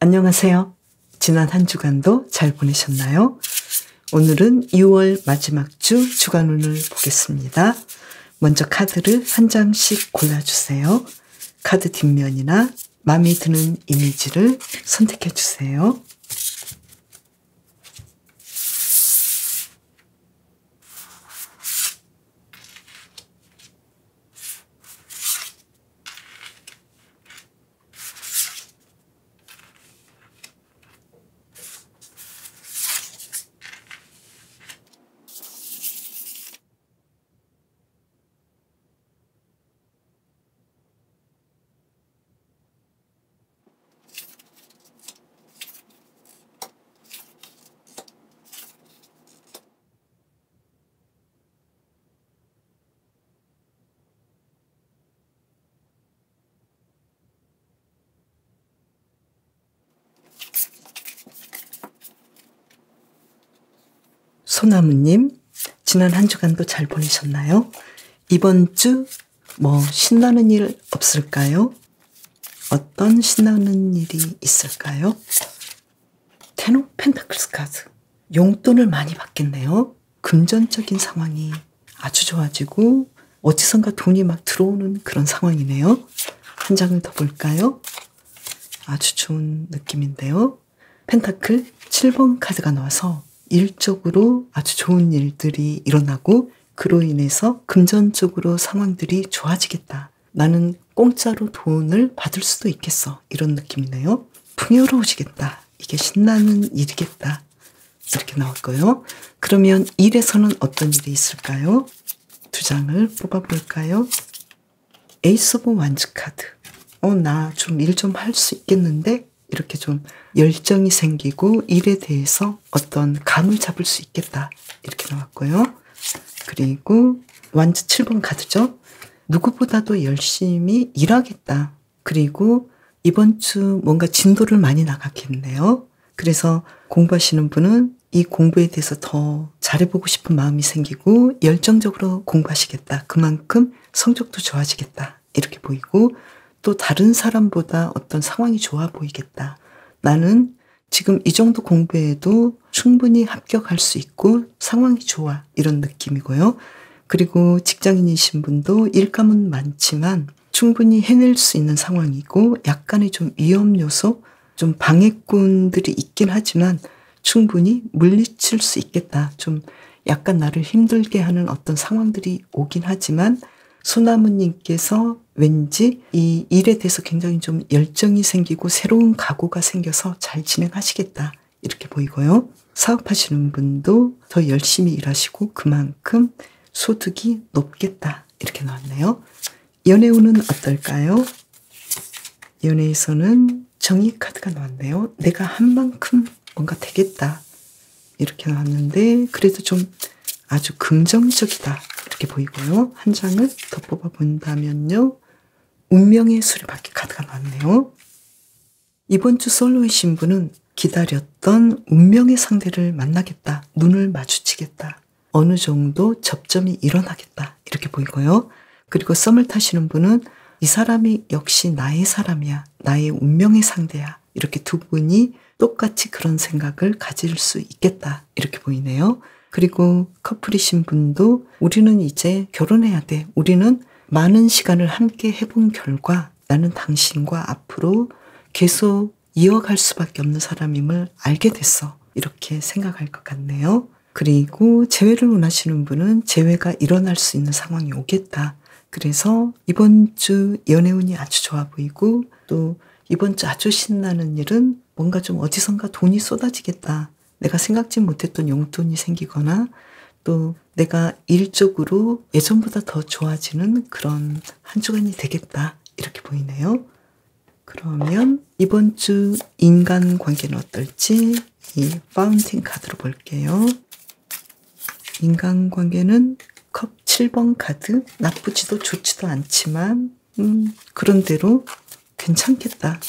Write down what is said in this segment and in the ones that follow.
안녕하세요. 지난 한 주간도 잘 보내셨나요? 오늘은 6월 마지막 주 주간운을 보겠습니다. 먼저 카드를 한 장씩 골라주세요. 카드 뒷면이나 마음에 드는 이미지를 선택해 주세요. 소나무님, 지난 한 주간도 잘 보내셨나요? 이번 주 신나는 일 없을까요? 어떤 신나는 일이 있을까요? 텐 오브 펜타클스 카드, 용돈을 많이 받겠네요. 금전적인 상황이 아주 좋아지고 어디선가 돈이 막 들어오는 그런 상황이네요. 한 장을 더 볼까요? 아주 좋은 느낌인데요. 펜타클 7번 카드가 나와서 일적으로 아주 좋은 일들이 일어나고 그로 인해서 금전적으로 상황들이 좋아지겠다. 나는 공짜로 돈을 받을 수도 있겠어. 이런 느낌이네요. 풍요로워지겠다. 이게 신나는 일이겠다. 이렇게 나왔고요. 그러면 일에서는 어떤 일이 있을까요? 두 장을 뽑아볼까요? 에이스 오브 완즈 카드. 나 좀 일 좀 할 수 있겠는데? 이렇게 좀 열정이 생기고 일에 대해서 어떤 감을 잡을 수 있겠다. 이렇게 나왔고요. 그리고 완즈 7번 카드죠. 누구보다도 열심히 일하겠다. 그리고 이번 주 뭔가 진도를 많이 나가겠네요. 그래서 공부하시는 분은 이 공부에 대해서 더 잘해보고 싶은 마음이 생기고 열정적으로 공부하시겠다. 그만큼 성적도 좋아지겠다. 이렇게 보이고 또 다른 사람보다 어떤 상황이 좋아 보이겠다. 나는 지금 이 정도 공부해도 충분히 합격할 수 있고 상황이 좋아. 이런 느낌이고요. 그리고 직장인이신 분도 일감은 많지만 충분히 해낼 수 있는 상황이고 약간의 좀 위험 요소, 좀 방해꾼들이 있긴 하지만 충분히 물리칠 수 있겠다. 좀 약간 나를 힘들게 하는 어떤 상황들이 오긴 하지만 소나무님께서 왠지 이 일에 대해서 굉장히 좀 열정이 생기고 새로운 각오가 생겨서 잘 진행하시겠다. 이렇게 보이고요. 사업하시는 분도 더 열심히 일하시고 그만큼 소득이 높겠다. 이렇게 나왔네요. 연애운은 어떨까요? 연애에서는 정의 카드가 나왔네요. 내가 한 만큼 뭔가 되겠다. 이렇게 나왔는데 그래도 좀 아주 긍정적이다. 이렇게 보이고요. 한 장을 더 뽑아본다면요. 운명의 수레바퀴 카드가 나왔네요. 이번 주 솔로이신 분은 기다렸던 운명의 상대를 만나겠다. 눈을 마주치겠다. 어느 정도 접점이 일어나겠다. 이렇게 보이고요. 그리고 썸을 타시는 분은 이 사람이 역시 나의 사람이야. 나의 운명의 상대야. 이렇게 두 분이 똑같이 그런 생각을 가질 수 있겠다. 이렇게 보이네요. 그리고 커플이신 분도 우리는 이제 결혼해야 돼. 우리는 많은 시간을 함께 해본 결과 나는 당신과 앞으로 계속 이어갈 수밖에 없는 사람임을 알게 됐어. 이렇게 생각할 것 같네요. 그리고 재회를 원하시는 분은 재회가 일어날 수 있는 상황이 오겠다. 그래서 이번 주 연애운이 아주 좋아 보이고 또 이번 주 아주 신나는 일은 뭔가 좀 어디선가 돈이 쏟아지겠다. 내가 생각지 못했던 용돈이 생기거나 또 내가 일적으로 예전보다 더 좋아지는 그런 한 주간이 되겠다. 이렇게 보이네요. 그러면 이번 주 인간관계는 어떨지 이 파운틴 카드로 볼게요. 인간관계는 컵 7번 카드. 나쁘지도 좋지도 않지만 그런대로 괜찮겠다.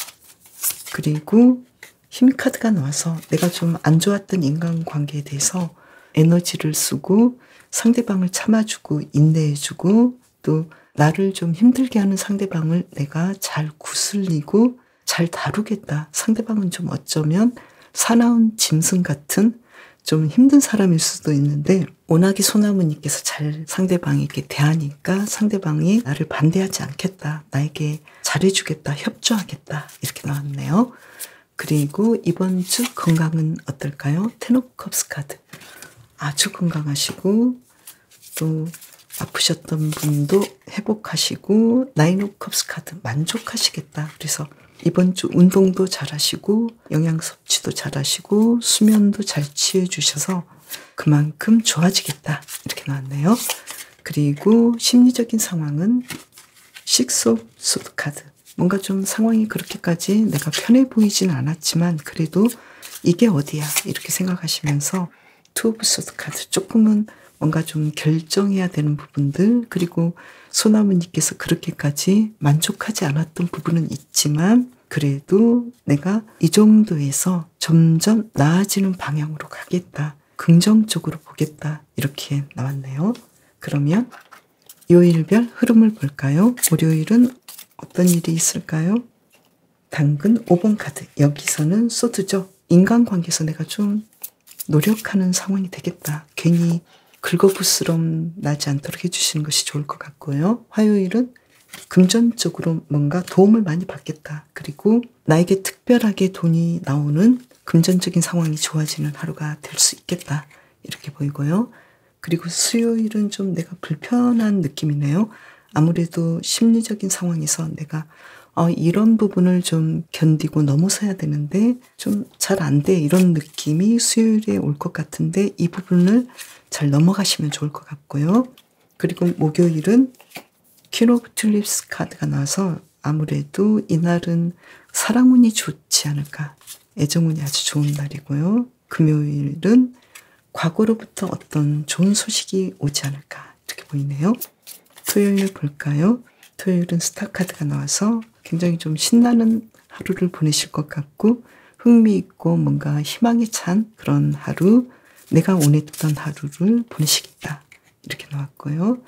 그리고 힘 카드가 나와서 내가 좀 안 좋았던 인간관계에 대해서 에너지를 쓰고 상대방을 참아주고 인내해주고 또 나를 좀 힘들게 하는 상대방을 내가 잘 구슬리고 잘 다루겠다. 상대방은 좀 어쩌면 사나운 짐승 같은 좀 힘든 사람일 수도 있는데 워낙에 소나무님께서 잘 상대방에게 대하니까 상대방이 나를 반대하지 않겠다. 나에게 잘해주겠다. 협조하겠다. 이렇게 나왔네요. 그리고 이번 주 건강은 어떨까요? 텐 오브 컵스 카드. 아주 건강하시고 또 아프셨던 분도 회복하시고 나인 오브 컵스 카드 만족하시겠다. 그래서 이번 주 운동도 잘하시고 영양 섭취도 잘하시고 수면도 잘 취해주셔서 그만큼 좋아지겠다. 이렇게 나왔네요. 그리고 심리적인 상황은 식스 오브 소드 카드. 뭔가 좀 상황이 그렇게까지 내가 편해 보이진 않았지만 그래도 이게 어디야 이렇게 생각하시면서 투 오브 소드 카드. 조금은 뭔가 좀 결정해야 되는 부분들 그리고 소나무님께서 그렇게까지 만족하지 않았던 부분은 있지만 그래도 내가 이 정도에서 점점 나아지는 방향으로 가겠다. 긍정적으로 보겠다. 이렇게 나왔네요. 그러면 요일별 흐름을 볼까요? 월요일은 어떤 일이 있을까요? 당근 5번 카드. 여기서는 소드죠. 인간관계에서 내가 좀 노력하는 상황이 되겠다. 괜히 긁어부스럼 나지 않도록 해주시는 것이 좋을 것 같고요. 화요일은 금전적으로 뭔가 도움을 많이 받겠다. 그리고 나에게 특별하게 돈이 나오는 금전적인 상황이 좋아지는 하루가 될 수 있겠다. 이렇게 보이고요. 그리고 수요일은 좀 내가 불편한 느낌이네요. 아무래도 심리적인 상황에서 내가 이런 부분을 좀 견디고 넘어서야 되는데 좀 잘 안 돼. 이런 느낌이 수요일에 올 것 같은데 이 부분을 잘 넘어가시면 좋을 것 같고요. 그리고 목요일은 퀸 오브 튤립스 카드가 나와서 아무래도 이날은 사랑운이 좋지 않을까. 애정운이 아주 좋은 날이고요. 금요일은 과거로부터 어떤 좋은 소식이 오지 않을까. 이렇게 보이네요. 토요일 볼까요? 토요일은 스타 카드가 나와서 굉장히 좀 신나는 하루를 보내실 것 같고 흥미있고 뭔가 희망에 찬 그런 하루, 내가 원했던 하루를 보내시겠다. 이렇게 나왔고요.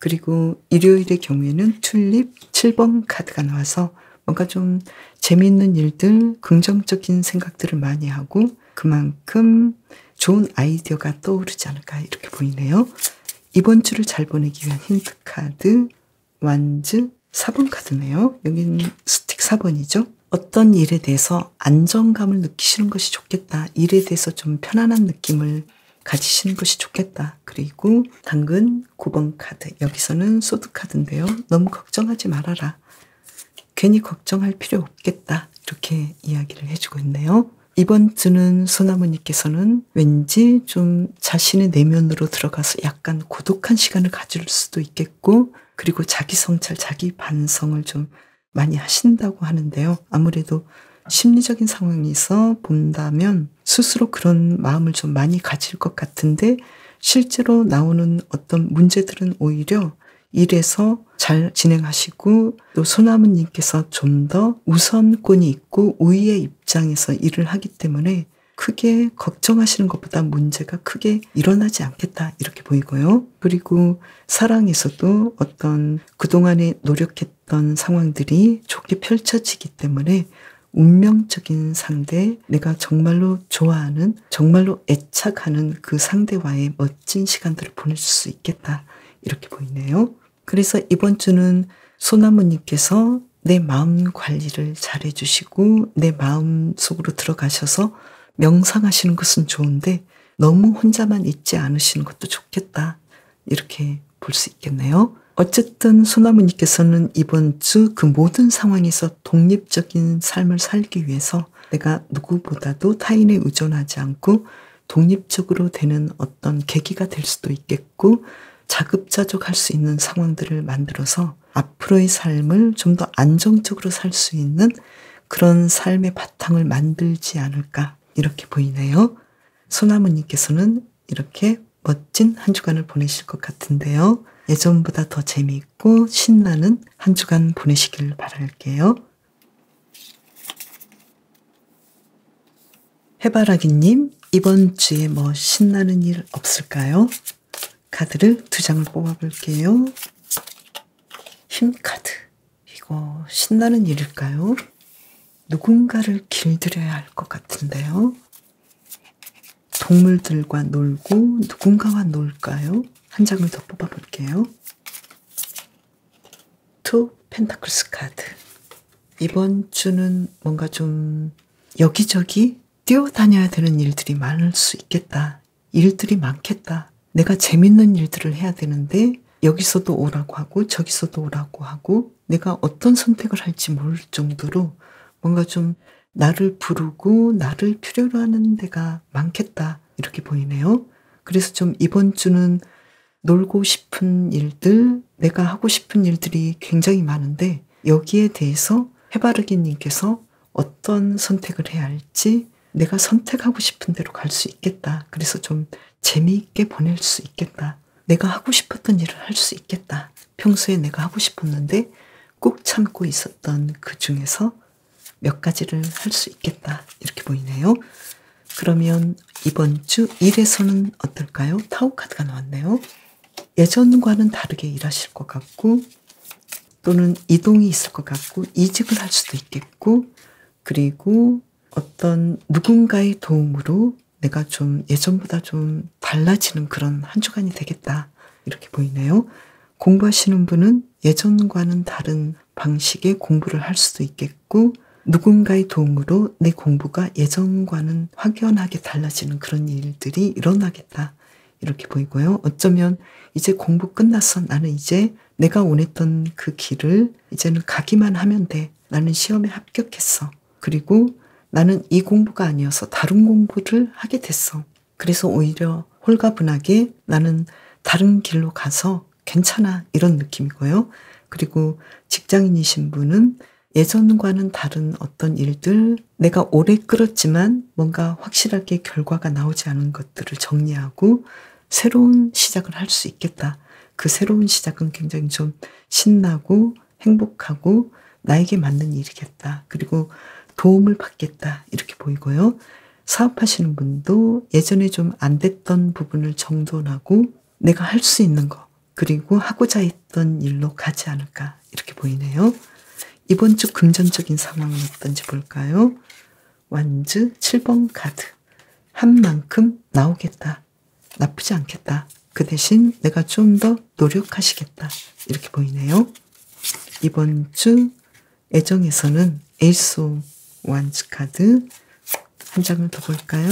그리고 일요일의 경우에는 튤립 7번 카드가 나와서 뭔가 좀 재미있는 일들, 긍정적인 생각들을 많이 하고 그만큼 좋은 아이디어가 떠오르지 않을까 이렇게 보이네요. 이번 주를 잘 보내기 위한 힌트 카드 완즈 4번 카드네요. 여기는 스틱 4번이죠. 어떤 일에 대해서 안정감을 느끼시는 것이 좋겠다. 일에 대해서 좀 편안한 느낌을 가지시는 것이 좋겠다. 그리고 당근 9번 카드. 여기서는 소드 카드인데요. 너무 걱정하지 말아라. 괜히 걱정할 필요 없겠다. 이렇게 이야기를 해주고 있네요. 이번 주는 소나무님께서는 왠지 좀 자신의 내면으로 들어가서 약간 고독한 시간을 가질 수도 있겠고 그리고 자기 성찰, 자기 반성을 좀 많이 하신다고 하는데요. 아무래도 심리적인 상황에서 본다면 스스로 그런 마음을 좀 많이 가질 것 같은데 실제로 나오는 어떤 문제들은 오히려 일에서 잘 진행하시고 또 소나무님께서 좀 더 우선권이 있고 우위의 입장에서 일을 하기 때문에 크게 걱정하시는 것보다 문제가 크게 일어나지 않겠다 이렇게 보이고요. 그리고 사랑에서도 어떤 그동안에 노력했던 상황들이 좋게 펼쳐지기 때문에 운명적인 상대, 내가 정말로 좋아하는, 정말로 애착하는 그 상대와의 멋진 시간들을 보낼 수 있겠다. 이렇게 보이네요. 그래서 이번 주는 소나무님께서 내 마음 관리를 잘 해주시고 내 마음 속으로 들어가셔서 명상하시는 것은 좋은데 너무 혼자만 있지 않으시는 것도 좋겠다. 이렇게 볼 수 있겠네요. 어쨌든 소나무님께서는 이번 주 그 모든 상황에서 독립적인 삶을 살기 위해서 내가 누구보다도 타인에 의존하지 않고 독립적으로 되는 어떤 계기가 될 수도 있겠고 자급자족할 수 있는 상황들을 만들어서 앞으로의 삶을 좀 더 안정적으로 살 수 있는 그런 삶의 바탕을 만들지 않을까 이렇게 보이네요. 소나무님께서는 이렇게 멋진 한 주간을 보내실 것 같은데요. 예전보다 더 재미있고 신나는 한 주간 보내시길 바랄게요. 해바라기님, 이번 주에 뭐 신나는 일 없을까요? 카드를 2장을 뽑아볼게요. 힘 카드. 이거 신나는 일일까요? 누군가를 길들여야 할 것 같은데요. 동물들과 놀고 누군가와 놀까요? 한 장을 더 뽑아볼게요. 투 펜타클스 카드. 이번 주는 뭔가 좀 여기저기 뛰어다녀야 되는 일들이 많을 수 있겠다. 일들이 많겠다. 내가 재밌는 일들을 해야 되는데 여기서도 오라고 하고 저기서도 오라고 하고 내가 어떤 선택을 할지 모를 정도로 뭔가 좀 나를 부르고 나를 필요로 하는 데가 많겠다. 이렇게 보이네요. 그래서 좀 이번 주는 놀고 싶은 일들, 내가 하고 싶은 일들이 굉장히 많은데 여기에 대해서 해바라기님께서 어떤 선택을 해야 할지 내가 선택하고 싶은 대로 갈 수 있겠다. 그래서 좀 재미있게 보낼 수 있겠다. 내가 하고 싶었던 일을 할 수 있겠다. 평소에 내가 하고 싶었는데 꾹 참고 있었던 그 중에서 몇 가지를 할 수 있겠다. 이렇게 보이네요. 그러면 이번 주 일에서는 어떨까요? 타오 카드가 나왔네요. 예전과는 다르게 일하실 것 같고 또는 이동이 있을 것 같고 이직을 할 수도 있겠고 그리고 어떤 누군가의 도움으로 내가 좀 예전보다 좀 달라지는 그런 한 주간이 되겠다. 이렇게 보이네요. 공부하시는 분은 예전과는 다른 방식의 공부를 할 수도 있겠고 누군가의 도움으로 내 공부가 예전과는 확연하게 달라지는 그런 일들이 일어나겠다. 이렇게 보이고요. 어쩌면 이제 공부 끝났어. 나는 이제 내가 원했던 그 길을 이제는 가기만 하면 돼. 나는 시험에 합격했어. 그리고 나는 이 공부가 아니어서 다른 공부를 하게 됐어. 그래서 오히려 홀가분하게 나는 다른 길로 가서 괜찮아. 이런 느낌이고요. 그리고 직장인이신 분은 예전과는 다른 어떤 일들, 내가 오래 끌었지만 뭔가 확실하게 결과가 나오지 않은 것들을 정리하고 새로운 시작을 할 수 있겠다. 그 새로운 시작은 굉장히 좀 신나고 행복하고 나에게 맞는 일이겠다. 그리고 도움을 받겠다. 이렇게 보이고요. 사업하시는 분도 예전에 좀 안 됐던 부분을 정돈하고 내가 할 수 있는 거 그리고 하고자 했던 일로 가지 않을까 이렇게 보이네요. 이번 주 금전적인 상황은 어떤지 볼까요? 완즈 7번 카드. 한 만큼 나오겠다. 나쁘지 않겠다. 그 대신 내가 좀 더 노력하시겠다. 이렇게 보이네요. 이번 주 애정에서는 에이스 오브 완즈 카드 한 장을 더 볼까요?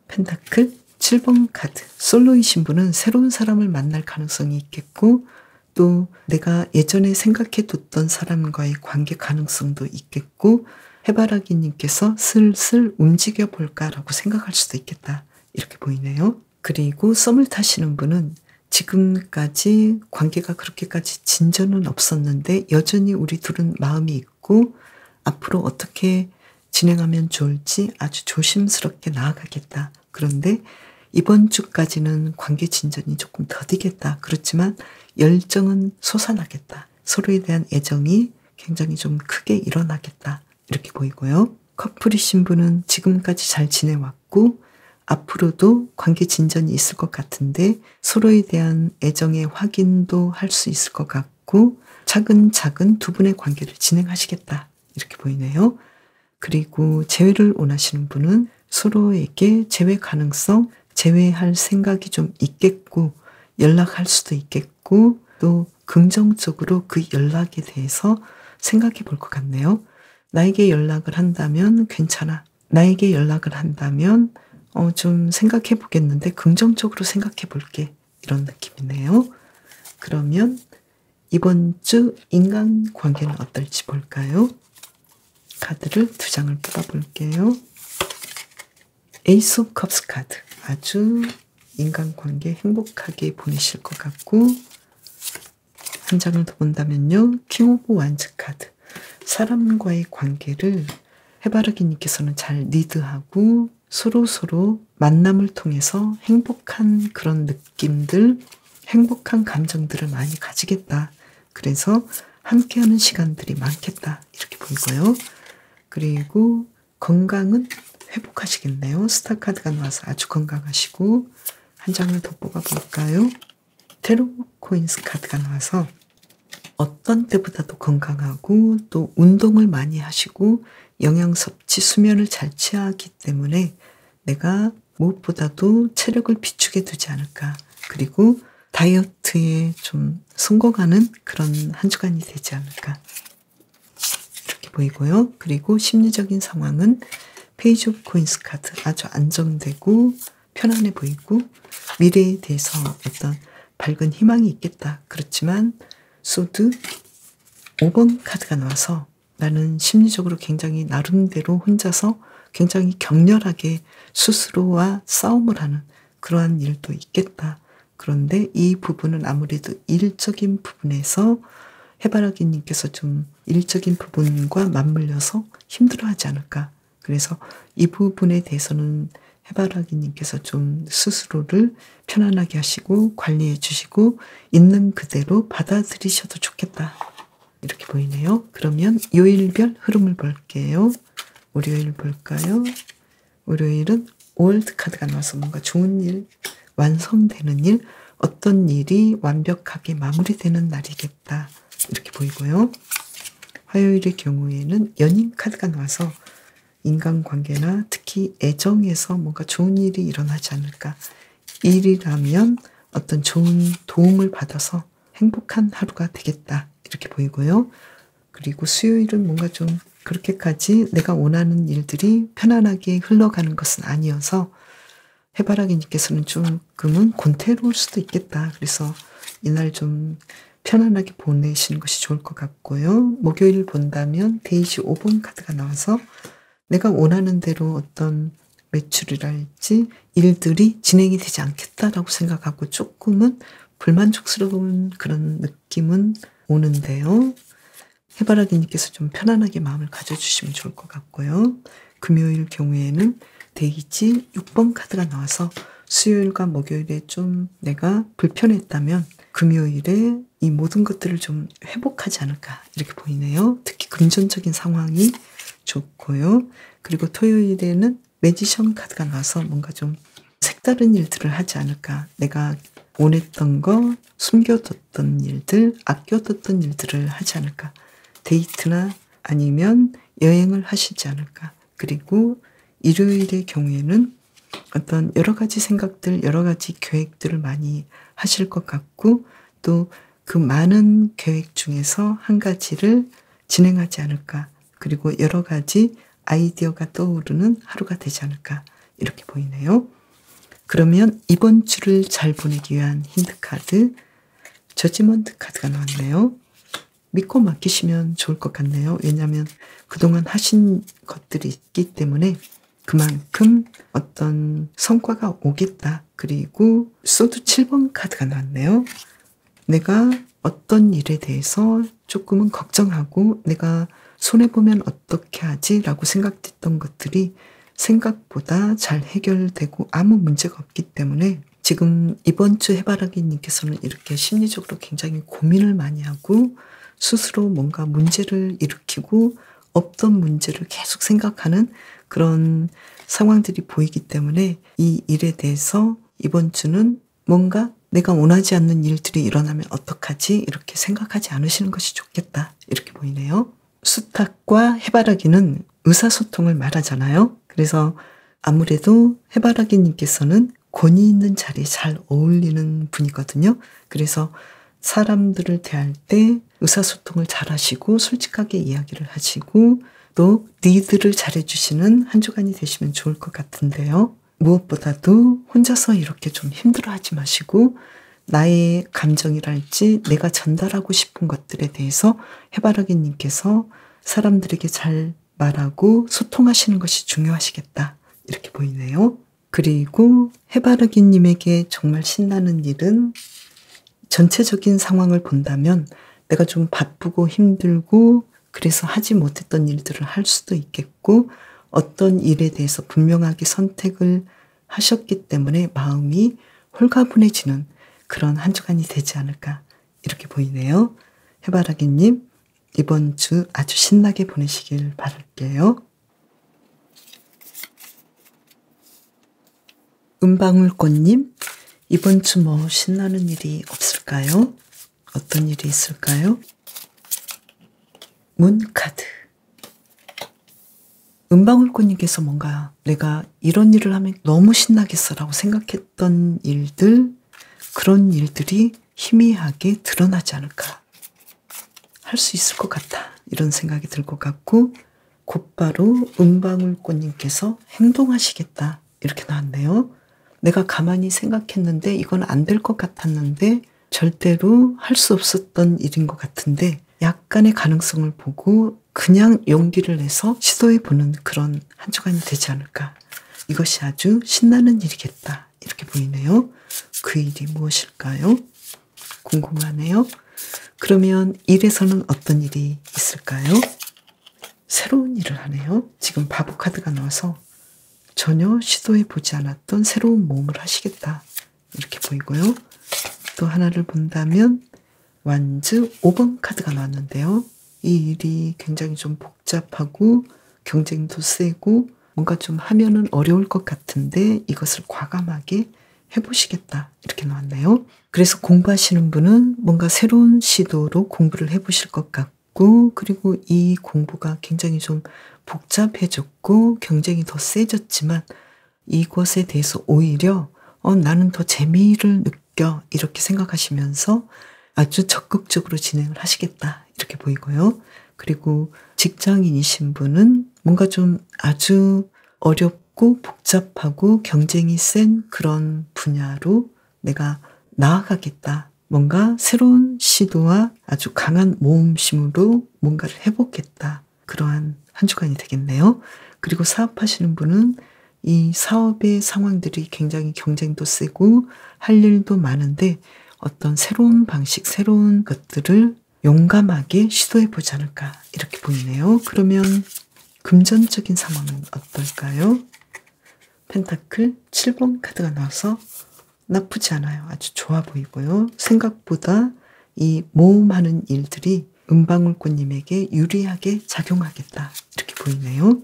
펜타클 7번 카드. 솔로이신 분은 새로운 사람을 만날 가능성이 있겠고 또 내가 예전에 생각해뒀던 사람과의 관계 가능성도 있겠고 해바라기님께서 슬슬 움직여 볼까라고 생각할 수도 있겠다. 이렇게 보이네요. 그리고 썸을 타시는 분은 지금까지 관계가 그렇게까지 진전은 없었는데 여전히 우리 둘은 마음이 있고 앞으로 어떻게 진행하면 좋을지 아주 조심스럽게 나아가겠다. 그런데 이번 주까지는 관계 진전이 조금 더디겠다. 그렇지만 열정은 솟아나겠다. 서로에 대한 애정이 굉장히 좀 크게 일어나겠다. 이렇게 보이고요. 커플이신 분은 지금까지 잘 지내왔고 앞으로도 관계 진전이 있을 것 같은데 서로에 대한 애정의 확인도 할 수 있을 것 같고 차근차근 두 분의 관계를 진행하시겠다. 이렇게 보이네요. 그리고 재회를 원하시는 분은 서로에게 재회 가능성, 재회할 생각이 좀 있겠고 연락할 수도 있겠고 또 긍정적으로 그 연락에 대해서 생각해 볼 것 같네요. 나에게 연락을 한다면 괜찮아. 나에게 연락을 한다면 좀 생각해 보겠는데 긍정적으로 생각해 볼게. 이런 느낌이네요. 그러면 이번 주 인간관계는 어떨지 볼까요? 카드를 두 장을 뽑아볼게요. 에이스 오브 컵스 카드. 아주 인간관계 행복하게 보내실 것 같고 한 장을 더 본다면요. 킹 오브 완즈 카드. 사람과의 관계를 해바라기님께서는 잘 리드하고 서로 만남을 통해서 행복한 그런 느낌들, 행복한 감정들을 많이 가지겠다. 그래서 함께하는 시간들이 많겠다. 이렇게 보이고요. 그리고 건강은 회복하시겠네요. 스타 카드가 나와서 아주 건강하시고 한 장을 더 뽑아볼까요? 테로 코인스 카드가 나와서 어떤 때보다도 건강하고 또 운동을 많이 하시고 영양 섭취, 수면을 잘 취하기 때문에 내가 무엇보다도 체력을 비축해 두지 않을까. 그리고 다이어트에 좀 성공하는 그런 한 주간이 되지 않을까. 이렇게 보이고요. 그리고 심리적인 상황은 페이지 오브 코인스 카드, 아주 안정되고 편안해 보이고 미래에 대해서 어떤 밝은 희망이 있겠다. 그렇지만 소드 5번 카드가 나와서 나는 심리적으로 굉장히 나름대로 혼자서 굉장히 격렬하게 스스로와 싸움을 하는 그러한 일도 있겠다. 그런데 이 부분은 아무래도 일적인 부분에서 해바라기님께서 좀 일적인 부분과 맞물려서 힘들어하지 않을까. 그래서 이 부분에 대해서는 해바라기님께서 좀 스스로를 편안하게 하시고 관리해 주시고 있는 그대로 받아들이셔도 좋겠다. 이렇게 보이네요. 그러면 요일별 흐름을 볼게요. 월요일 볼까요? 월요일은 월드 카드가 나와서 뭔가 좋은 일, 완성되는 일, 어떤 일이 완벽하게 마무리되는 날이겠다. 이렇게 보이고요. 화요일의 경우에는 연인 카드가 나와서 인간관계나 특히 애정에서 뭔가 좋은 일이 일어나지 않을까. 일이라면 어떤 좋은 도움을 받아서 행복한 하루가 되겠다. 이렇게 보이고요. 그리고 수요일은 뭔가 좀 그렇게까지 내가 원하는 일들이 편안하게 흘러가는 것은 아니어서 해바라기님께서는 조금은 권태로울 수도 있겠다. 그래서 이날 좀 편안하게 보내시는 것이 좋을 것 같고요. 목요일 본다면 데이지 5번 카드가 나와서 내가 원하는 대로 어떤 매출이랄지 일들이 진행이 되지 않겠다라고 생각하고 조금은 불만족스러운 그런 느낌은 오는데요. 해바라기님께서 좀 편안하게 마음을 가져주시면 좋을 것 같고요. 금요일 경우에는 데이지 6번 카드가 나와서 수요일과 목요일에 좀 내가 불편했다면 금요일에 이 모든 것들을 좀 회복하지 않을까 이렇게 보이네요. 특히 금전적인 상황이 좋고요. 그리고 토요일에는 매지션 카드가 나와서 뭔가 좀 색다른 일들을 하지 않을까. 내가 원했던 거, 숨겨뒀던 일들, 아껴뒀던 일들을 하지 않을까. 데이트나 아니면 여행을 하시지 않을까. 그리고 일요일의 경우에는 어떤 여러 가지 생각들, 여러 가지 계획들을 많이 하실 것 같고 또 그 많은 계획 중에서 한 가지를 진행하지 않을까. 그리고 여러 가지 아이디어가 떠오르는 하루가 되지 않을까. 이렇게 보이네요. 그러면 이번 주를 잘 보내기 위한 힌트 카드, 저지먼트 카드가 나왔네요. 믿고 맡기시면 좋을 것 같네요. 왜냐하면 그동안 하신 것들이 있기 때문에 그만큼 어떤 성과가 오겠다. 그리고 소드 7번 카드가 나왔네요. 내가 어떤 일에 대해서 조금은 걱정하고 내가 손해보면 어떻게 하지? 라고 생각했던 것들이 생각보다 잘 해결되고 아무 문제가 없기 때문에 지금 이번 주 해바라기님께서는 이렇게 심리적으로 굉장히 고민을 많이 하고 스스로 뭔가 문제를 일으키고 없던 문제를 계속 생각하는 그런 상황들이 보이기 때문에 이 일에 대해서 이번 주는 뭔가 내가 원하지 않는 일들이 일어나면 어떡하지? 이렇게 생각하지 않으시는 것이 좋겠다. 이렇게 보이네요. 수탉과 해바라기는 의사소통을 말하잖아요. 그래서 아무래도 해바라기님께서는 권위 있는 자리에 잘 어울리는 분이거든요. 그래서 사람들을 대할 때 의사소통을 잘 하시고 솔직하게 이야기를 하시고 또 리드를 잘해주시는 한 주간이 되시면 좋을 것 같은데요. 무엇보다도 혼자서 이렇게 좀 힘들어하지 마시고 나의 감정이랄지 내가 전달하고 싶은 것들에 대해서 해바라기님께서 사람들에게 잘 말하고 소통하시는 것이 중요하시겠다. 이렇게 보이네요. 그리고 해바라기님에게 정말 신나는 일은 전체적인 상황을 본다면 내가 좀 바쁘고 힘들고 그래서 하지 못했던 일들을 할 수도 있겠고 어떤 일에 대해서 분명하게 선택을 하셨기 때문에 마음이 홀가분해지는 그런 한 주간이 되지 않을까 이렇게 보이네요. 해바라기님 이번 주 아주 신나게 보내시길 바랄게요. 은방울꽃님 이번 주 뭐 신나는 일이 없을까요? 어떤 일이 있을까요? 문 카드. 은방울꽃님께서 뭔가 내가 이런 일을 하면 너무 신나겠어라고 생각했던 일들, 그런 일들이 희미하게 드러나지 않을까. 할 수 있을 것 같다. 이런 생각이 들 것 같고, 곧바로 은방울꽃님께서 행동하시겠다. 이렇게 나왔네요. 내가 가만히 생각했는데 이건 안 될 것 같았는데 절대로 할 수 없었던 일인 것 같은데 약간의 가능성을 보고 그냥 용기를 내서 시도해보는 그런 한 주간이 되지 않을까. 이것이 아주 신나는 일이겠다. 이렇게 보이네요. 그 일이 무엇일까요? 궁금하네요. 그러면 일에서는 어떤 일이 있을까요? 새로운 일을 하네요. 지금 바보 카드가 나와서 전혀 시도해보지 않았던 새로운 모험을 하시겠다. 이렇게 보이고요. 또 하나를 본다면 완즈 5번 카드가 나왔는데요. 이 일이 굉장히 좀 복잡하고 경쟁도 세고 뭔가 좀 하면은 어려울 것 같은데 이것을 과감하게 해보시겠다. 이렇게 나왔네요. 그래서 공부하시는 분은 뭔가 새로운 시도로 공부를 해보실 것 같고, 그리고 이 공부가 굉장히 좀 복잡해졌고 경쟁이 더 세졌지만 이것에 대해서 오히려 나는 더 재미를 느껴 이렇게 생각하시면서 아주 적극적으로 진행을 하시겠다 이렇게 보이고요. 그리고 직장인이신 분은 뭔가 좀 아주 어렵고 복잡하고 경쟁이 센 그런 분야로 내가 나아가겠다. 뭔가 새로운 시도와 아주 강한 모험심으로 뭔가를 해보겠다. 그러한 한 주간이 되겠네요. 그리고 사업하시는 분은 이 사업의 상황들이 굉장히 경쟁도 세고 할 일도 많은데 어떤 새로운 방식, 새로운 것들을 용감하게 시도해보지 않을까 이렇게 보이네요. 그러면 금전적인 상황은 어떨까요? 펜타클 7번 카드가 나와서 나쁘지 않아요. 아주 좋아 보이고요. 생각보다 이 모험하는 일들이 은방울꽃님에게 유리하게 작용하겠다. 이렇게 보이네요.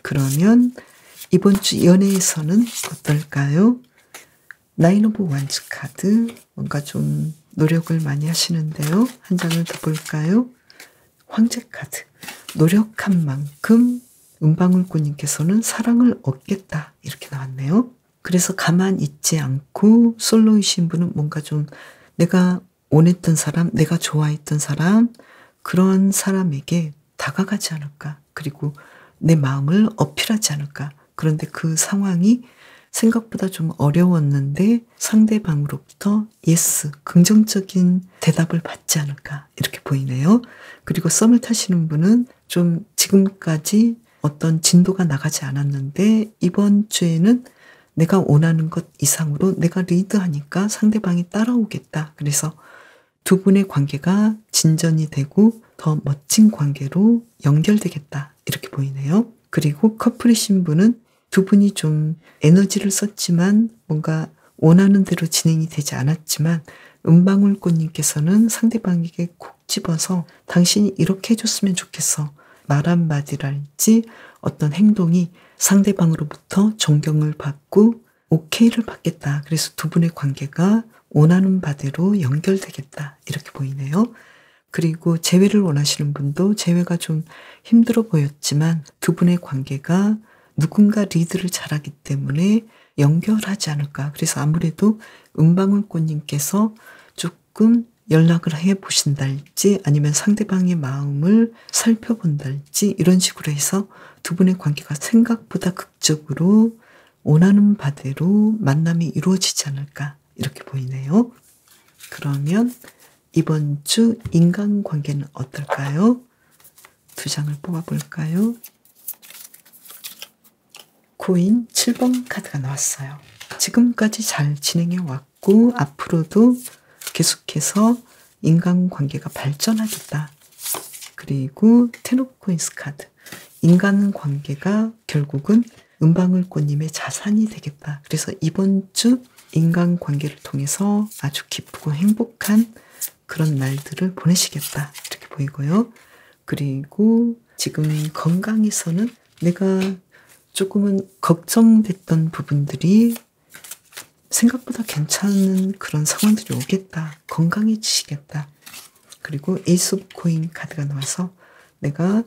그러면 이번 주 연애에서는 어떨까요? 나인 오브 완즈 카드. 뭔가 좀 노력을 많이 하시는데요. 한 장을 더 볼까요? 황제 카드. 노력한 만큼 은방울꽃님께서는 사랑을 얻겠다. 이렇게 나왔네요. 그래서 가만 있지 않고 솔로이신 분은 뭔가 좀 내가 원했던 사람, 내가 좋아했던 사람, 그런 사람에게 다가가지 않을까. 그리고 내 마음을 어필하지 않을까. 그런데 그 상황이 생각보다 좀 어려웠는데 상대방으로부터 예스, 긍정적인 대답을 받지 않을까. 이렇게 보이네요. 그리고 썸을 타시는 분은 좀 지금까지 어떤 진도가 나가지 않았는데 이번 주에는 내가 원하는 것 이상으로 내가 리드하니까 상대방이 따라오겠다. 그래서 두 분의 관계가 진전이 되고 더 멋진 관계로 연결되겠다. 이렇게 보이네요. 그리고 커플이신 분은 두 분이 좀 에너지를 썼지만 뭔가 원하는 대로 진행이 되지 않았지만 은방울꽃님께서는 상대방에게 콕 집어서 당신이 이렇게 해줬으면 좋겠어. 말 한마디랄지 어떤 행동이 상대방으로부터 존경을 받고 오케이를 받겠다. 그래서 두 분의 관계가 원하는 바대로 연결되겠다. 이렇게 보이네요. 그리고 재회를 원하시는 분도 재회가 좀 힘들어 보였지만 두 분의 관계가 누군가 리드를 잘하기 때문에 연결하지 않을까. 그래서 아무래도 은방울꽃님께서 조금 연락을 해보신달지 아니면 상대방의 마음을 살펴본달지 이런 식으로 해서 두 분의 관계가 생각보다 극적으로 원하는 바대로 만남이 이루어지지 않을까 이렇게 보이네요. 그러면 이번 주 인간관계는 어떨까요? 두 장을 뽑아볼까요? 코인 7번 카드가 나왔어요. 지금까지 잘 진행해 왔고 앞으로도 계속해서 인간관계가 발전하겠다. 그리고 텐 오브 코인스 카드. 인간관계가 결국은 은방울꽃님의 자산이 되겠다. 그래서 이번 주 인간관계를 통해서 아주 기쁘고 행복한 그런 날들을 보내시겠다. 이렇게 보이고요. 그리고 지금 건강에서는 내가 조금은 걱정됐던 부분들이 생각보다 괜찮은 그런 상황들이 오겠다. 건강해지시겠다. 그리고 에이스 오브 코인 카드가 나와서 내가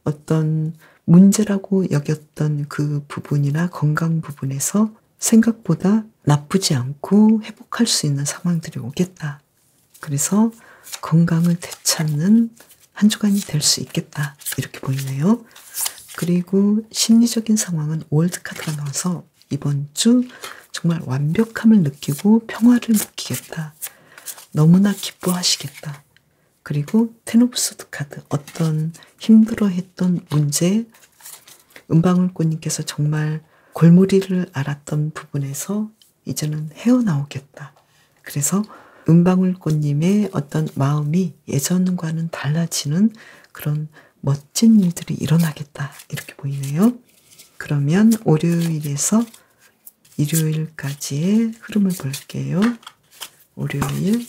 어떤 문제라고 여겼던 그 부분이나 건강 부분에서 생각보다 나쁘지 않고 회복할 수 있는 상황들이 오겠다. 그래서 건강을 되찾는 한 주간이 될 수 있겠다. 이렇게 보이네요. 그리고 심리적인 상황은 월드카드가 나와서 이번 주 정말 완벽함을 느끼고 평화를 느끼겠다. 너무나 기뻐하시겠다. 그리고 텐 오브 소드 카드, 어떤 힘들어했던 문제, 은방울꽃님께서 정말 골머리를 앓았던 부분에서 이제는 헤어나오겠다. 그래서 은방울꽃님의 어떤 마음이 예전과는 달라지는 그런 멋진 일들이 일어나겠다. 이렇게 보이네요. 그러면 월요일에서 일요일까지의 흐름을 볼게요. 월요일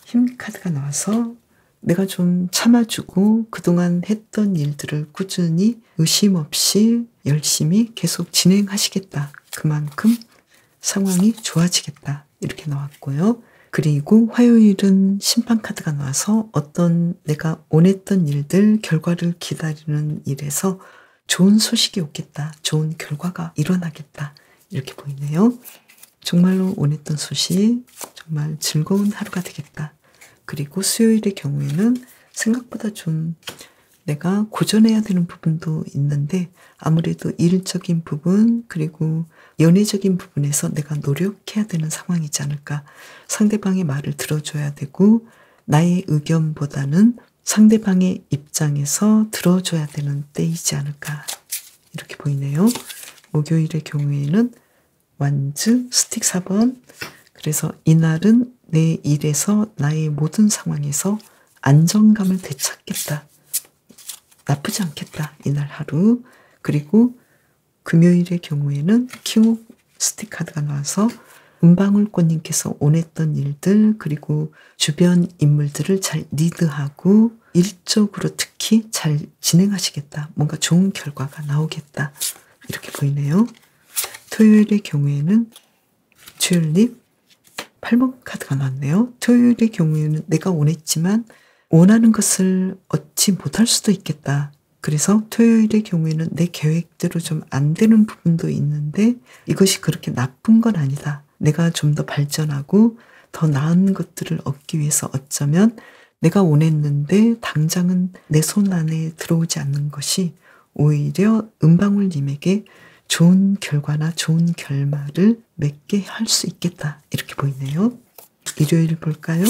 힘 카드가 나와서 내가 좀 참아주고 그동안 했던 일들을 꾸준히 의심 없이 열심히 계속 진행하시겠다. 그만큼 상황이 좋아지겠다. 이렇게 나왔고요. 그리고 화요일은 심판 카드가 나와서 어떤 내가 원했던 일들, 결과를 기다리는 일에서 좋은 소식이 오겠다. 좋은 결과가 일어나겠다. 이렇게 보이네요. 정말로 원했던 소식, 정말 즐거운 하루가 되겠다. 그리고 수요일의 경우에는 생각보다 좀 내가 고전해야 되는 부분도 있는데 아무래도 일적인 부분 그리고 연애적인 부분에서 내가 노력해야 되는 상황이지 않을까. 상대방의 말을 들어줘야 되고 나의 의견보다는 상대방의 입장에서 들어줘야 되는 때이지 않을까. 이렇게 보이네요. 목요일의 경우에는 완즈 스틱 4번. 그래서 이날은 내 일에서 나의 모든 상황에서 안정감을 되찾겠다. 나쁘지 않겠다. 이날 하루. 그리고 금요일의 경우에는 킹 오브 스틱 카드가 나와서 은방울꽃님께서 원했던 일들 그리고 주변 인물들을 잘 리드하고 일적으로 특히 잘 진행하시겠다. 뭔가 좋은 결과가 나오겠다. 이렇게 보이네요. 토요일의 경우에는 튤립 8번 카드가 나왔네요. 토요일의 경우에는 내가 원했지만 원하는 것을 얻지 못할 수도 있겠다. 그래서 토요일의 경우에는 내 계획대로 좀 안 되는 부분도 있는데 이것이 그렇게 나쁜 건 아니다. 내가 좀 더 발전하고 더 나은 것들을 얻기 위해서 어쩌면 내가 원했는데 당장은 내 손 안에 들어오지 않는 것이 오히려 은방울님에게 좋은 결과나 좋은 결말을 맺게 할 수 있겠다. 이렇게 보이네요. 일요일 볼까요?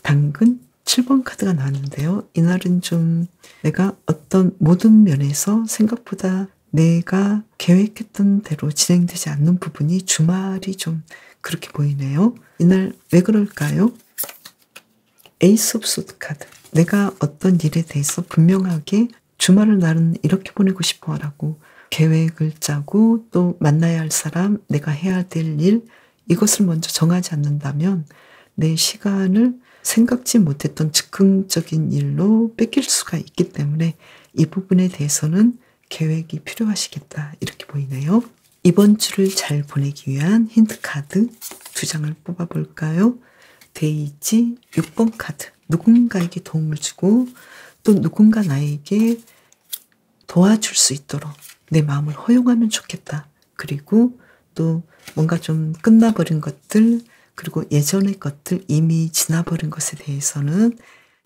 당근 7번 카드가 나왔는데요. 이날은 좀 내가 어떤 모든 면에서 생각보다 내가 계획했던 대로 진행되지 않는 부분이 주말이 좀 그렇게 보이네요. 이날 왜 그럴까요? 에이스 오브 소드 카드. 내가 어떤 일에 대해서 분명하게 주말을 나는 이렇게 보내고 싶어 라고 계획을 짜고 또 만나야 할 사람, 내가 해야 될 일, 이것을 먼저 정하지 않는다면 내 시간을 생각지 못했던 즉흥적인 일로 뺏길 수가 있기 때문에 이 부분에 대해서는 계획이 필요하시겠다. 이렇게 보이네요. 이번 주를 잘 보내기 위한 힌트 카드 2장을 뽑아볼까요? 데이지 6번 카드. 누군가에게 도움을 주고 또 누군가 나에게 도와줄 수 있도록 내 마음을 허용하면 좋겠다. 그리고 또 뭔가 좀 끝나버린 것들 그리고 예전의 것들 이미 지나버린 것에 대해서는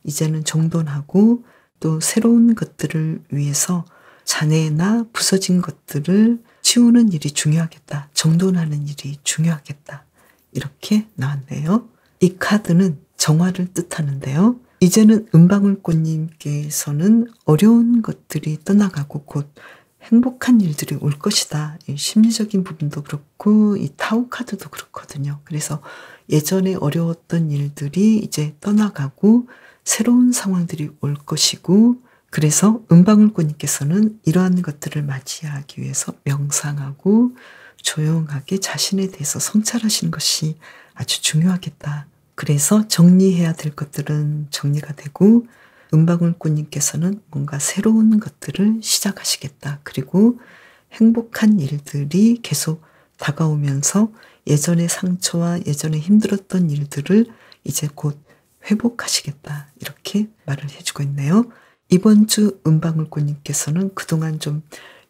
이제는 정돈하고 또 새로운 것들을 위해서 잔해나 부서진 것들을 치우는 일이 중요하겠다. 정돈하는 일이 중요하겠다. 이렇게 나왔네요. 이 카드는 정화를 뜻하는데요. 이제는 은방울꽃님께서는 어려운 것들이 떠나가고 곧 행복한 일들이 올 것이다. 이 심리적인 부분도 그렇고 이 타오 카드도 그렇거든요. 그래서 예전에 어려웠던 일들이 이제 떠나가고 새로운 상황들이 올 것이고 그래서 은방울꽃님께서는 이러한 것들을 맞이하기 위해서 명상하고 조용하게 자신에 대해서 성찰하시는 것이 아주 중요하겠다. 그래서 정리해야 될 것들은 정리가 되고 은방울꽃님께서는 뭔가 새로운 것들을 시작하시겠다. 그리고 행복한 일들이 계속 다가오면서 예전의 상처와 예전에 힘들었던 일들을 이제 곧 회복하시겠다. 이렇게 말을 해주고 있네요. 이번 주 은방울꽃님께서는 그동안 좀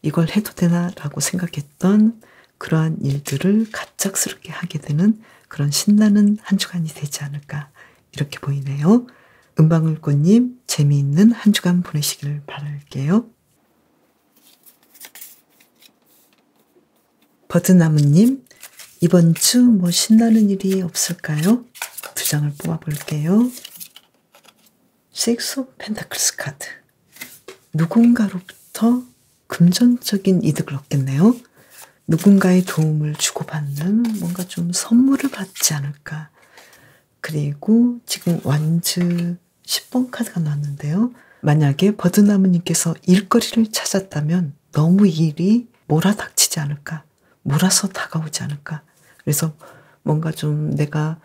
이걸 해도 되나 라고 생각했던 그러한 일들을 갑작스럽게 하게 되는 그런 신나는 한 주간이 되지 않을까 이렇게 보이네요. 은방울꽃님 재미있는 한 주간 보내시길 바랄게요. 버드나무님 이번 주 뭐 신나는 일이 없을까요? 두 장을 뽑아볼게요. 식스 오브 펜타클스 카드. 누군가로부터 금전적인 이득을 얻겠네요. 누군가의 도움을 주고받는 뭔가 좀 선물을 받지 않을까. 그리고 지금 완즈 10번 카드가 나왔는데요. 만약에 버드나무님께서 일거리를 찾았다면 너무 일이 몰아닥치지 않을까. 몰아서 다가오지 않을까. 그래서 뭔가 좀 내가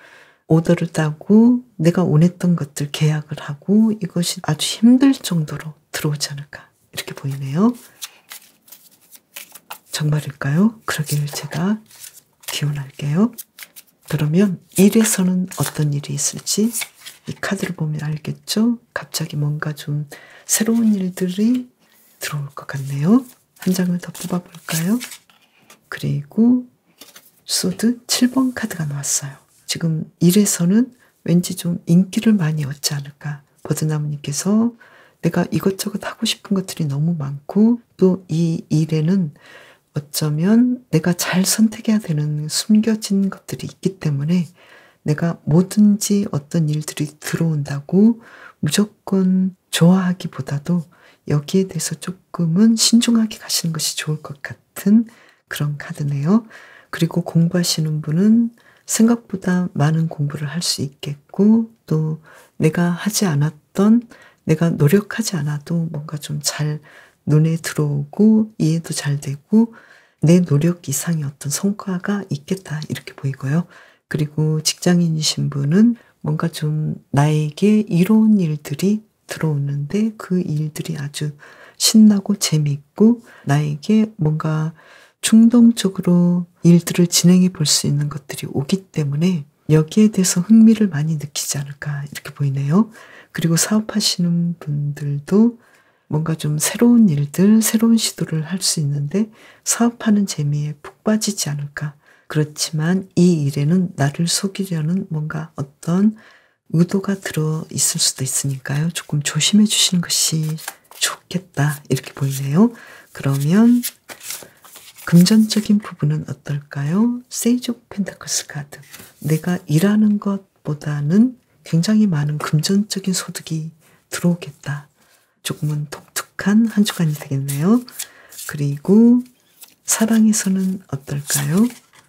오더를 따고 내가 원했던 것들 계약을 하고 이것이 아주 힘들 정도로 들어오지 않을까. 이렇게 보이네요. 정말일까요? 그러기를 제가 기원할게요. 그러면 일에서는 어떤 일이 있을지 이 카드를 보면 알겠죠? 갑자기 뭔가 좀 새로운 일들이 들어올 것 같네요. 한 장을 더 뽑아볼까요? 그리고 소드 7번 카드가 나왔어요. 지금 일에서는 왠지 좀 인기를 많이 얻지 않을까. 버드나무님께서 내가 이것저것 하고 싶은 것들이 너무 많고 또 이 일에는 어쩌면 내가 잘 선택해야 되는 숨겨진 것들이 있기 때문에 내가 뭐든지 어떤 일들이 들어온다고 무조건 좋아하기보다도 여기에 대해서 조금은 신중하게 가시는 것이 좋을 것 같은 그런 카드네요. 그리고 공부하시는 분은 생각보다 많은 공부를 할 수 있겠고 또 내가 하지 않았던 내가 노력하지 않아도 뭔가 좀 잘 눈에 들어오고 이해도 잘 되고 내 노력 이상의 어떤 성과가 있겠다 이렇게 보이고요. 그리고 직장인이신 분은 뭔가 좀 나에게 이로운 일들이 들어오는데 그 일들이 아주 신나고 재미있고 나에게 뭔가 충동적으로 일들을 진행해 볼 수 있는 것들이 오기 때문에 여기에 대해서 흥미를 많이 느끼지 않을까 이렇게 보이네요. 그리고 사업하시는 분들도 뭔가 좀 새로운 일들, 새로운 시도를 할 수 있는데 사업하는 재미에 푹 빠지지 않을까. 그렇지만 이 일에는 나를 속이려는 뭔가 어떤 의도가 들어 있을 수도 있으니까요. 조금 조심해 주시는 것이 좋겠다 이렇게 보이네요. 그러면 금전적인 부분은 어떨까요? 세이지 오브 펜타클스 카드. 내가 일하는 것보다는 굉장히 많은 금전적인 소득이 들어오겠다. 조금은 독특한 한 주간이 되겠네요. 그리고 사랑에서는 어떨까요?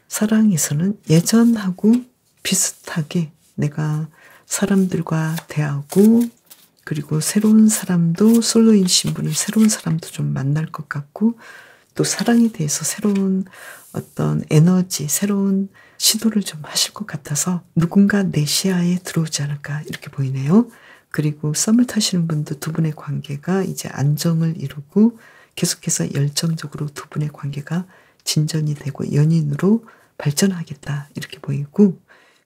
사랑에서는 예전하고 비슷하게 내가 사람들과 대하고 그리고 새로운 사람도 솔로인 신분은 새로운 사람도 좀 만날 것 같고 또 사랑에 대해서 새로운 어떤 에너지, 새로운 시도를 좀 하실 것 같아서 누군가 내 시야에 들어오지 않을까 이렇게 보이네요. 그리고 썸을 타시는 분도 두 분의 관계가 이제 안정을 이루고 계속해서 열정적으로 두 분의 관계가 진전이 되고 연인으로 발전하겠다 이렇게 보이고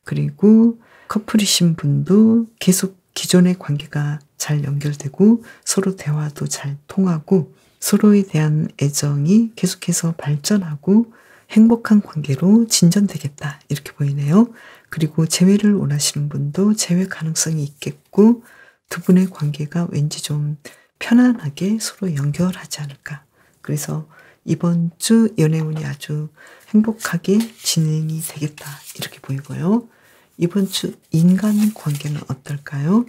그리고 커플이신 분도 계속 기존의 관계가 잘 연결되고 서로 대화도 잘 통하고 서로에 대한 애정이 계속해서 발전하고 행복한 관계로 진전되겠다 이렇게 보이네요. 그리고 재회를 원하시는 분도 재회 가능성이 있겠고 두 분의 관계가 왠지 좀 편안하게 서로 연결하지 않을까. 그래서 이번 주 연애운이 아주 행복하게 진행이 되겠다 이렇게 보이고요. 이번 주 인간 관계는 어떨까요?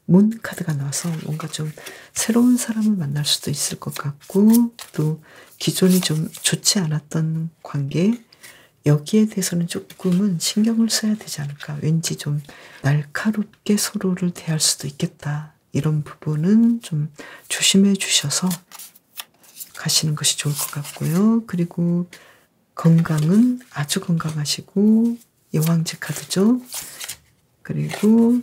문 카드가 나와서 뭔가 좀 새로운 사람을 만날 수도 있을 것 같고 또 기존이 좀 좋지 않았던 관계 여기에 대해서는 조금은 신경을 써야 되지 않을까. 왠지 좀 날카롭게 서로를 대할 수도 있겠다. 이런 부분은 좀 조심해 주셔서 가시는 것이 좋을 것 같고요. 그리고 건강은 아주 건강하시고 여왕제 카드죠. 그리고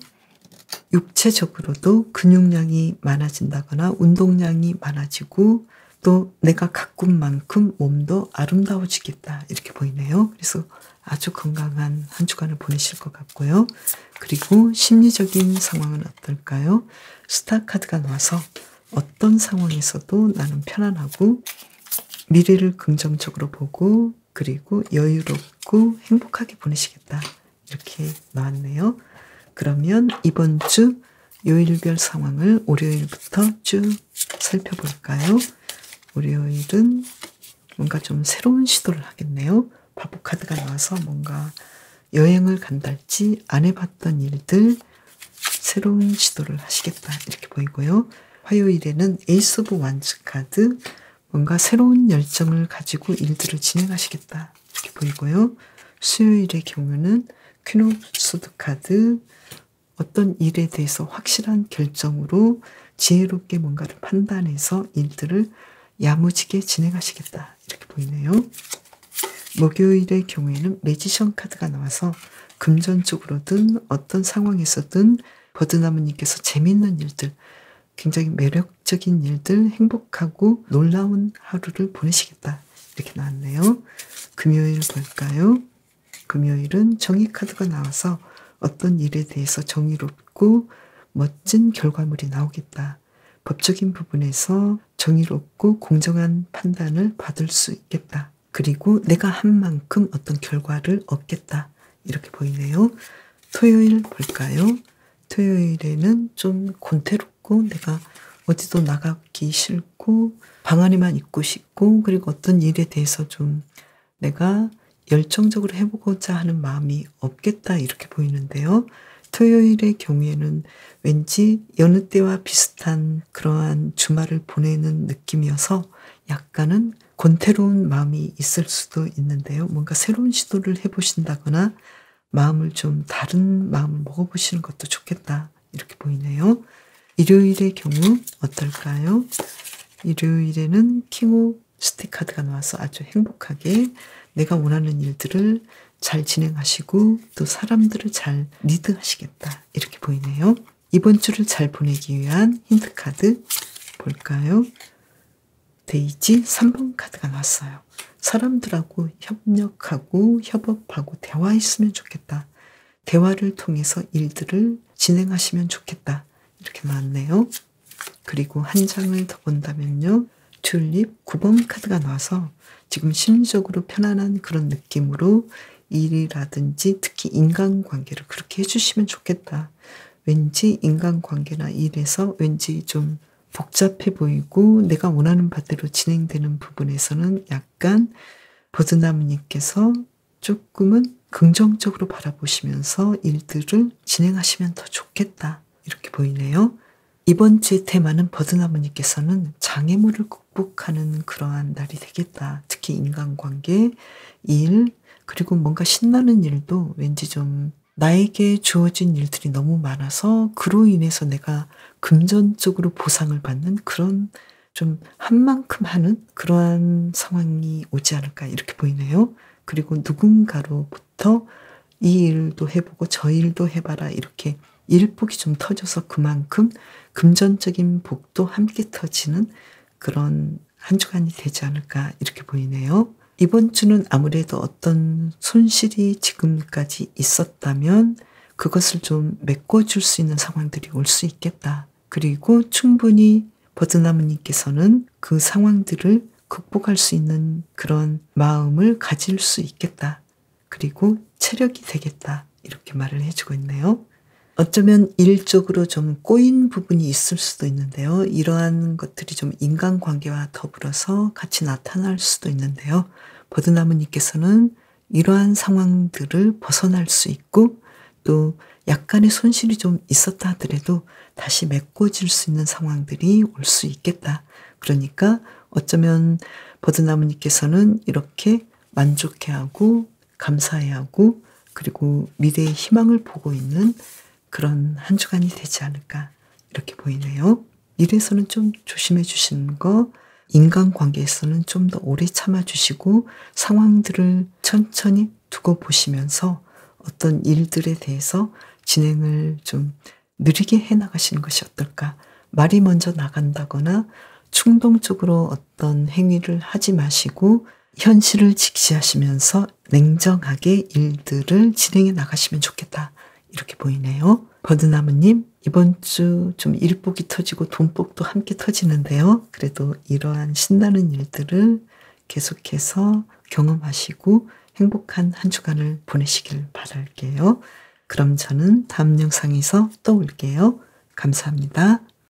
육체적으로도 근육량이 많아진다거나 운동량이 많아지고 또 내가 가꾼 만큼 몸도 아름다워지겠다 이렇게 보이네요. 그래서 아주 건강한 한 주간을 보내실 것 같고요. 그리고 심리적인 상황은 어떨까요? 스타 카드가 나와서 어떤 상황에서도 나는 편안하고 미래를 긍정적으로 보고 그리고 여유롭고 행복하게 보내시겠다 이렇게 나왔네요. 그러면 이번 주 요일별 상황을 월요일부터 쭉 살펴볼까요? 월요일은 뭔가 좀 새로운 시도를 하겠네요. 바보 카드가 나와서 뭔가 여행을 간달지 안 해봤던 일들 새로운 시도를 하시겠다 이렇게 보이고요. 화요일에는 에이스 오브 완즈 카드 뭔가 새로운 열정을 가지고 일들을 진행하시겠다 이렇게 보이고요. 수요일의 경우는 퀸 오브 소드 카드 어떤 일에 대해서 확실한 결정으로 지혜롭게 뭔가를 판단해서 일들을 야무지게 진행하시겠다 이렇게 보이네요. 목요일의 경우에는 매지션 카드가 나와서 금전적으로든 어떤 상황에서든 버드나무님께서 재미있는 일들 굉장히 매력적인 일들 행복하고 놀라운 하루를 보내시겠다 이렇게 나왔네요. 금요일 볼까요? 금요일은 정의 카드가 나와서 어떤 일에 대해서 정의롭고 멋진 결과물이 나오겠다. 법적인 부분에서 정의롭고 공정한 판단을 받을 수 있겠다. 그리고 내가 한 만큼 어떤 결과를 얻겠다. 이렇게 보이네요. 토요일 볼까요? 토요일에는 좀 권태롭고 내가 어디도 나가기 싫고 방 안에만 있고 싶고 그리고 어떤 일에 대해서 좀 내가 열정적으로 해보고자 하는 마음이 없겠다 이렇게 보이는데요. 토요일의 경우에는 왠지 여느 때와 비슷한 그러한 주말을 보내는 느낌이어서 약간은 권태로운 마음이 있을 수도 있는데요. 뭔가 새로운 시도를 해보신다거나 마음을 좀 다른 마음을 먹어보시는 것도 좋겠다 이렇게 보이네요. 일요일의 경우 어떨까요? 일요일에는 킹 오브 스틱 카드가 나와서 아주 행복하게 내가 원하는 일들을 잘 진행하시고 또 사람들을 잘 리드하시겠다 이렇게 보이네요. 이번 주를 잘 보내기 위한 힌트 카드 볼까요? 데이지 3번 카드가 나왔어요. 사람들하고 협력하고 협업하고 대화했으면 좋겠다. 대화를 통해서 일들을 진행하시면 좋겠다. 이렇게 나왔네요. 그리고 한 장을 더 본다면요. 튤립 9번 카드가 나와서 지금 심리적으로 편안한 그런 느낌으로 일이라든지 특히 인간관계를 그렇게 해주시면 좋겠다. 왠지 인간관계나 일에서 왠지 좀 복잡해 보이고 내가 원하는 바대로 진행되는 부분에서는 약간 버드나무님께서 조금은 긍정적으로 바라보시면서 일들을 진행하시면 더 좋겠다. 이렇게 보이네요. 이번 주의 테마는 버드나무님께서는 장애물을 극복하는 그러한 날이 되겠다. 특히 인간관계, 일, 그리고 뭔가 신나는 일도 왠지 좀 나에게 주어진 일들이 너무 많아서 그로 인해서 내가 금전적으로 보상을 받는 그런 좀 한 만큼 하는 그러한 상황이 오지 않을까 이렇게 보이네요. 그리고 누군가로부터 이 일도 해보고 저 일도 해봐라 이렇게 일복이 좀 터져서 그만큼 금전적인 복도 함께 터지는 그런 한 주간이 되지 않을까 이렇게 보이네요. 이번 주는 아무래도 어떤 손실이 지금까지 있었다면 그것을 좀 메꿔줄 수 있는 상황들이 올 수 있겠다. 그리고 충분히 버드나무님께서는 그 상황들을 극복할 수 있는 그런 마음을 가질 수 있겠다. 그리고 체력이 되겠다. 이렇게 말을 해주고 있네요. 어쩌면 일적으로 좀 꼬인 부분이 있을 수도 있는데요. 이러한 것들이 좀 인간관계와 더불어서 같이 나타날 수도 있는데요. 버드나무님께서는 이러한 상황들을 벗어날 수 있고 또 약간의 손실이 좀 있었다 하더라도 다시 메꿔질 수 있는 상황들이 올 수 있겠다. 그러니까 어쩌면 버드나무님께서는 이렇게 만족해하고 감사해하고 그리고 미래의 희망을 보고 있는 그런 한 주간이 되지 않을까 이렇게 보이네요. 일에서는 좀 조심해 주시는 거, 인간관계에서는 좀 더 오래 참아주시고 상황들을 천천히 두고 보시면서 어떤 일들에 대해서 진행을 좀 느리게 해나가시는 것이 어떨까. 말이 먼저 나간다거나 충동적으로 어떤 행위를 하지 마시고 현실을 직시하시면서 냉정하게 일들을 진행해 나가시면 좋겠다. 이렇게 보이네요. 버드나무님, 이번 주 좀 일복이 터지고 돈복도 함께 터지는데요. 그래도 이러한 신나는 일들을 계속해서 경험하시고 행복한 한 주간을 보내시길 바랄게요. 그럼 저는 다음 영상에서 또 올게요. 감사합니다.